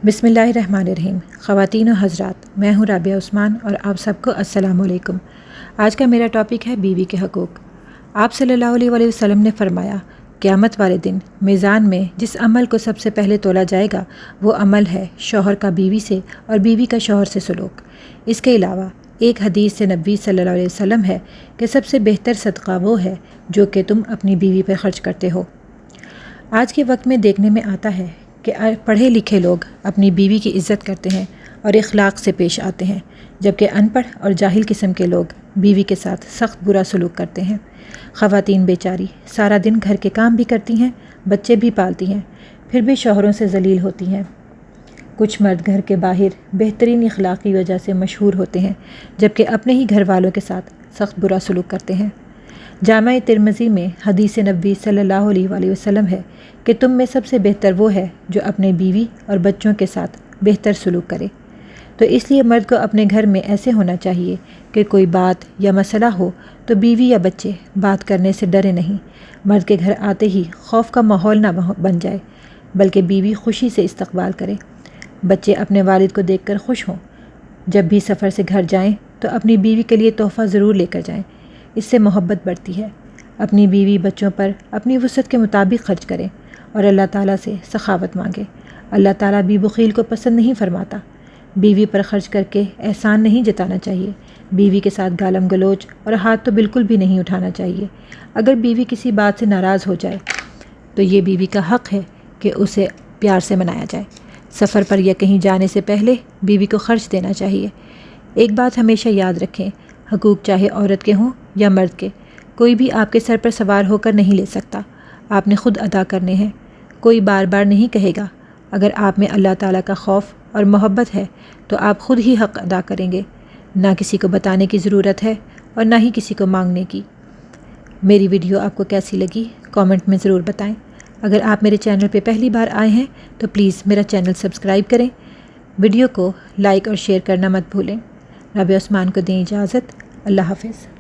بسم اللہ الرحمن الرحیم۔ خواتین و حضرات، میں ہوں رابعہ عثمان اور آپ سب کو السلام علیکم۔ آج کا میرا ٹاپک ہے بیوی کے حقوق۔ آپ صلی اللہ علیہ وسلم نے فرمایا، قیامت والے دن میزان میں جس عمل کو سب سے پہلے تولا جائے گا وہ عمل ہے شوہر کا بیوی سے اور بیوی کا شوہر سے سلوک۔ اس کے علاوہ ایک حدیث سے نبی صلی اللہ علیہ وسلم ہے کہ سب سے بہتر صدقہ وہ ہے جو کہ تم اپنی بیوی پر خرچ کرتے ہو۔ آج کے وقت میں دیکھنے میں آتا ہے کہ پڑھے لکھے لوگ اپنی بیوی کی عزت کرتے ہیں اور اخلاق سے پیش آتے ہیں، جبکہ ان پڑھ اور جاہل قسم کے لوگ بیوی کے ساتھ سخت برا سلوک کرتے ہیں۔ خواتین بیچاری سارا دن گھر کے کام بھی کرتی ہیں، بچے بھی پالتی ہیں، پھر بھی شوہروں سے ذلیل ہوتی ہیں۔ کچھ مرد گھر کے باہر بہترین اخلاق کی وجہ سے مشہور ہوتے ہیں، جبکہ اپنے ہی گھر والوں کے ساتھ سخت برا سلوک کرتے ہیں۔ جامع ترمذی میں حدیث نبی صلی اللہ علیہ وسلم ہے کہ تم میں سب سے بہتر وہ ہے جو اپنے بیوی اور بچوں کے ساتھ بہتر سلوک کرے۔ تو اس لیے مرد کو اپنے گھر میں ایسے ہونا چاہیے کہ کوئی بات یا مسئلہ ہو تو بیوی یا بچے بات کرنے سے ڈرے نہیں، مرد کے گھر آتے ہی خوف کا ماحول نہ بن جائے، بلکہ بیوی خوشی سے استقبال کرے، بچے اپنے والد کو دیکھ کر خوش ہوں۔ جب بھی سفر سے گھر جائیں تو اپنی بیوی کے لیے تحفہ ضرور لے کر جائیں، اس سے محبت بڑھتی ہے۔ اپنی بیوی بچوں پر اپنی وسعت کے مطابق خرچ کریں اور اللہ تعالیٰ سے سخاوت مانگیں۔ اللہ تعالیٰ بھی بخیل کو پسند نہیں فرماتا۔ بیوی پر خرچ کر کے احسان نہیں جتانا چاہیے، بیوی کے ساتھ گالم گلوچ اور ہاتھ تو بالکل بھی نہیں اٹھانا چاہیے۔ اگر بیوی کسی بات سے ناراض ہو جائے تو یہ بیوی کا حق ہے کہ اسے پیار سے منایا جائے۔ سفر پر یا کہیں جانے سے پہلے بیوی کو خرچ دینا چاہیے۔ ایک بات ہمیشہ یاد رکھیں، حقوق چاہے عورت کے ہوں یا مرد کے، کوئی بھی آپ کے سر پر سوار ہو کر نہیں لے سکتا، آپ نے خود ادا کرنے ہیں۔ کوئی بار بار نہیں کہے گا۔ اگر آپ میں اللہ تعالیٰ کا خوف اور محبت ہے تو آپ خود ہی حق ادا کریں گے، نہ کسی کو بتانے کی ضرورت ہے اور نہ ہی کسی کو مانگنے کی۔ میری ویڈیو آپ کو کیسی لگی کامنٹ میں ضرور بتائیں۔ اگر آپ میرے چینل پہ پہلی بار آئے ہیں تو پلیز میرا چینل سبسکرائب کریں، ویڈیو کو لائک اور شیئر کرنا مت بھولیں۔ رابعہ عثمان کو دیں اجازت۔ اللہ حافظ۔